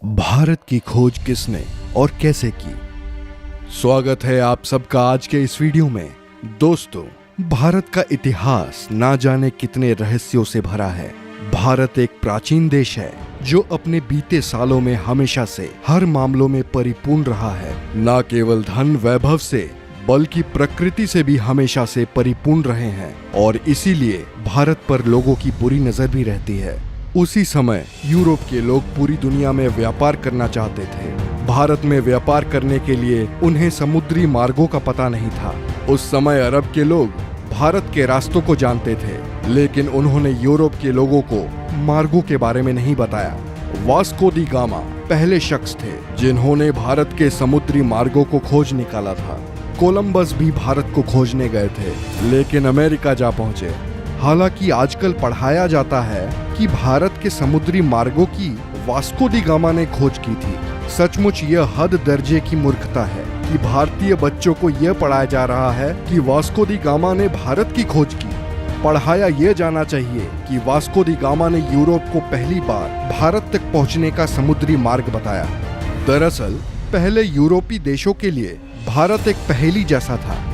भारत की खोज किसने और कैसे की। स्वागत है आप सबका आज के इस वीडियो में। दोस्तों, भारत का इतिहास ना जाने कितने रहस्यों से भरा है। भारत एक प्राचीन देश है जो अपने बीते सालों में हमेशा से हर मामलों में परिपूर्ण रहा है। न केवल धन वैभव से बल्कि प्रकृति से भी हमेशा से परिपूर्ण रहे हैं और इसीलिए भारत पर लोगों की बुरी नजर भी रहती है। उसी समय यूरोप के लोग पूरी दुनिया में व्यापार करना चाहते थे। भारत में व्यापार करने के लिए उन्हें समुद्री मार्गों का पता नहीं था। उस समय अरब के लोग भारत के रास्तों को जानते थे, लेकिन उन्होंने यूरोप के लोगों को मार्गों के बारे में नहीं बताया। वास्को दी गामा पहले शख्स थे जिन्होंने भारत के समुद्री मार्गों को खोज निकाला था। कोलंबस भी भारत को खोजने गए थे, लेकिन अमेरिका जा पहुंचे। हालांकि आजकल पढ़ाया जाता है कि भारत के समुद्री मार्गों की वास्को दी गामा ने खोज की थी। सचमुच यह हद दर्जे की मूर्खता है कि भारतीय बच्चों को यह पढ़ाया जा रहा है कि वास्को दी गामा ने भारत की खोज की। पढ़ाया यह जाना चाहिए कि वास्को दी गामा ने यूरोप को पहली बार भारत तक पहुंचने का समुद्री मार्ग बताया। दरअसल पहले यूरोपीय देशों के लिए भारत एक पहेली जैसा था।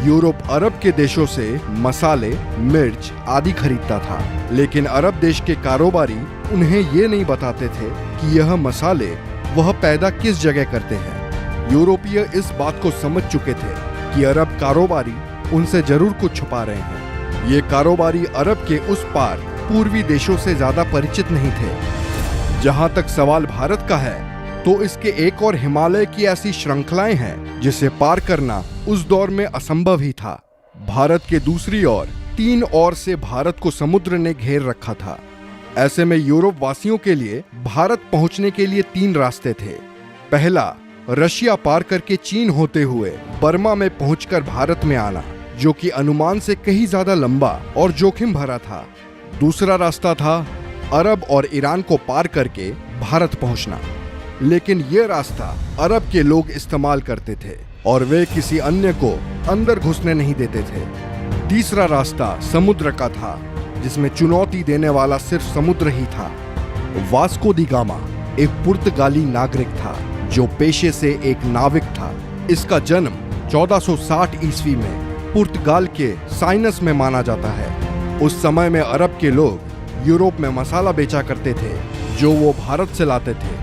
यूरोप अरब के देशों से मसाले, मिर्च आदि खरीदता था, लेकिन अरब देश के कारोबारी उन्हें ये नहीं बताते थे कि यह मसाले वह पैदा किस जगह करते हैं। यूरोपीय इस बात को समझ चुके थे कि अरब कारोबारी उनसे जरूर कुछ छुपा रहे हैं। ये कारोबारी अरब के उस पार पूर्वी देशों से ज्यादा परिचित नहीं थे। जहां तक सवाल भारत का है तो इसके एक और हिमालय की ऐसी श्रृंखलाएं हैं जिसे पार करना उस दौर में असंभव ही था। भारत के दूसरी ओर 3 ओर से भारत को समुद्र ने घेर रखा था। ऐसे में यूरोप वासियों के लिए भारत पहुंचने के लिए 3 रास्ते थे। पहला, रशिया पार करके चीन होते हुए बर्मा में पहुंचकर भारत में आना, जो कि अनुमान से कहीं ज्यादा लंबा और जोखिम भरा था। दूसरा रास्ता था अरब और ईरान को पार करके भारत पहुंचना, लेकिन यह रास्ता अरब के लोग इस्तेमाल करते थे और वे किसी अन्य को अंदर घुसने नहीं देते थे। तीसरा रास्ता समुद्र का था, जिसमें चुनौती देने वाला सिर्फ समुद्र ही था। वास्को दी गामा एक पुर्तगाली नागरिक था जो पेशे से एक नाविक था। इसका जन्म 1460 ईस्वी में पुर्तगाल के साइनस में माना जाता है। उस समय में अरब के लोग यूरोप में मसाला बेचा करते थे जो वो भारत से लाते थे।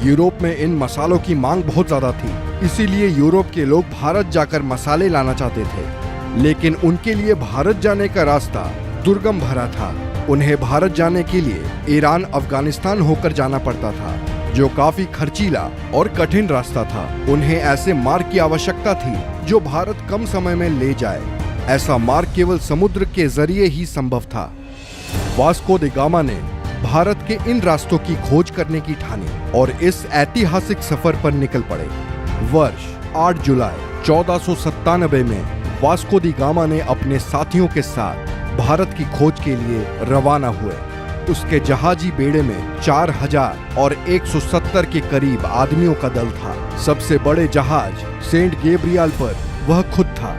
यूरोप में इन मसालों की मांग बहुत ज्यादा थी, इसीलिए यूरोप के लोग भारत जाकर मसाले लाना चाहते थे, लेकिन उनके लिए भारत जाने का रास्ता दुर्गम भरा था। उन्हें भारत जाने के लिए ईरान, अफगानिस्तान होकर जाना पड़ता था, जो काफी खर्चीला और कठिन रास्ता था। उन्हें ऐसे मार्ग की आवश्यकता थी जो भारत कम समय में ले जाए। ऐसा मार्ग केवल समुद्र के जरिए ही संभव था। वास्को दी गामा ने भारत के इन रास्तों की खोज करने की ठानी और इस ऐतिहासिक सफर पर निकल पड़े। वर्ष 8 जुलाई 1497 में वास्को दी गामा ने अपने साथियों के साथ भारत की खोज के लिए रवाना हुए। उसके जहाजी बेड़े में 4000 और 170 के करीब आदमियों का दल था। सबसे बड़े जहाज सेंट गैब्रियल पर वह खुद था।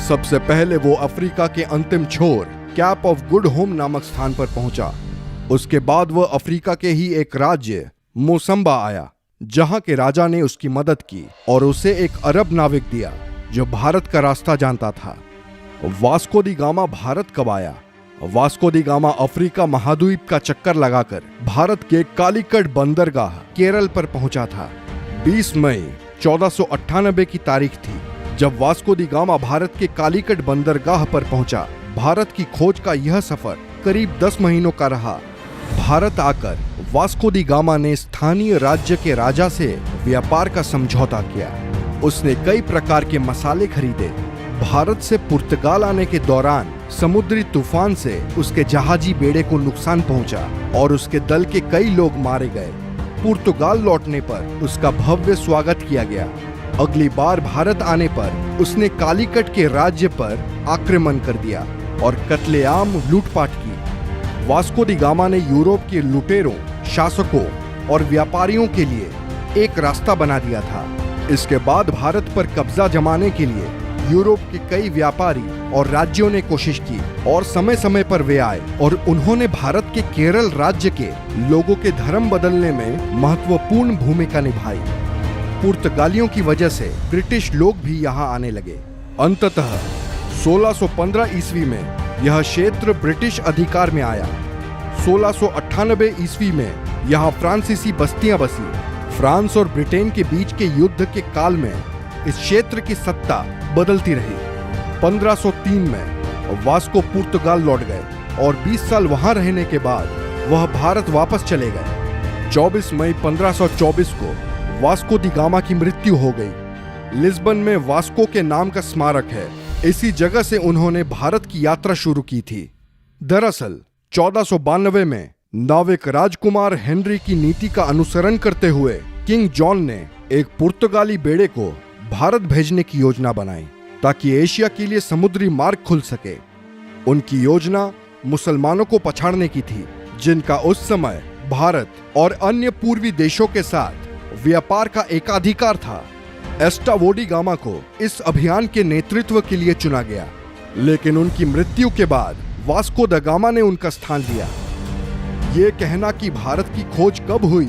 सबसे पहले वो अफ्रीका के अंतिम छोर कैप ऑफ गुड होम नामक स्थान पर पहुंचा। उसके बाद वह अफ्रीका के ही एक राज्य मोसम्बा आया, जहां के राजा ने उसकी मदद की और उसे एक अरब नाविक दिया जो भारत का रास्ता जानता था। वास्को दी गामा भारत कब आया? वास्को दी गामा अफ्रीका महाद्वीप का चक्कर लगाकर भारत के कालीकट बंदरगाह केरल पर पहुंचा था। 20 मई 1498 की तारीख थी जब वास्को दी गामा भारत के कालीकट बंदरगाह पर पहुंचा। भारत की खोज का यह सफर करीब 10 महीनों का रहा। भारत आकर वास्को दी गामा ने स्थानीय राज्य के राजा से व्यापार का समझौता किया। उसने कई प्रकार के मसाले खरीदे। भारत से पुर्तगाल आने के दौरान समुद्री तूफान से उसके जहाजी बेड़े को नुकसान पहुंचा और उसके दल के कई लोग मारे गए। पुर्तगाल लौटने पर उसका भव्य स्वागत किया गया। अगली बार भारत आने पर उसने कालीकट के राज्य पर आक्रमण कर दिया और कत्लेआम लूटपाट की। वास्को दी गामा ने यूरोप के लुटेरों, शासकों और व्यापारियों के लिए एक रास्ता बना दिया था। इसके बाद भारत पर कब्जा जमाने के लिए यूरोप के कई व्यापारी और राज्यों ने कोशिश की और समय समय पर वे आए और उन्होंने भारत के केरल राज्य के लोगों के धर्म बदलने में महत्वपूर्ण भूमिका निभाई। पुर्तगालियों की वजह से ब्रिटिश लोग भी यहाँ आने लगे। अंततः 1615 ईस्वी में यह क्षेत्र ब्रिटिश अधिकार में आया। 1698 ईस्वी में यहाँ फ्रांसीसी बस्तियां बसी। फ्रांस और ब्रिटेन के बीच के युद्ध के काल में इस क्षेत्र की सत्ता बदलती रही। 1503 में वास्को पुर्तगाल लौट गए और 20 साल वहां रहने के बाद वह भारत वापस चले गए। 24 मई 1524 को वास्को दी गामा की मृत्यु हो गई। लिस्बन में वास्को के नाम का स्मारक है। इसी जगह से उन्होंने भारत की यात्रा शुरू की थी। दरअसल 1492 में नाविक राजकुमार हेनरी की नीति का अनुसरण करते हुए किंग जॉन ने एक पुर्तगाली बेड़े को भारत भेजने की योजना बनाई ताकि एशिया के लिए समुद्री मार्ग खुल सके। उनकी योजना मुसलमानों को पछाड़ने की थी, जिनका उस समय भारत और अन्य पूर्वी देशों के साथ व्यापार का एकाधिकार था। एस्टावोडी गामा को इस अभियान के नेतृत्व के लिए चुना गया, लेकिन उनकी मृत्यु के बाद वास्को द गामा ने उनका स्थान लिया। ये कहना कि भारत की खोज कब हुई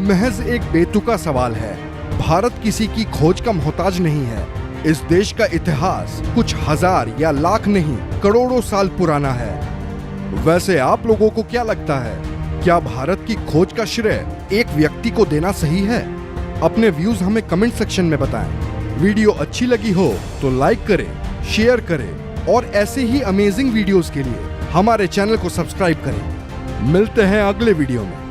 महज एक बेतुका सवाल है। भारत किसी की खोज का मोहताज नहीं है। इस देश का इतिहास कुछ हजार या लाख नहीं, करोड़ों साल पुराना है। वैसे आप लोगों को क्या लगता है, क्या भारत की खोज का श्रेय एक व्यक्ति को देना सही है? अपने व्यूज हमें कमेंट सेक्शन में बताएं। वीडियो अच्छी लगी हो तो लाइक करें, शेयर करें और ऐसे ही अमेजिंग वीडियोस के लिए हमारे चैनल को सब्सक्राइब करें। मिलते हैं अगले वीडियो में।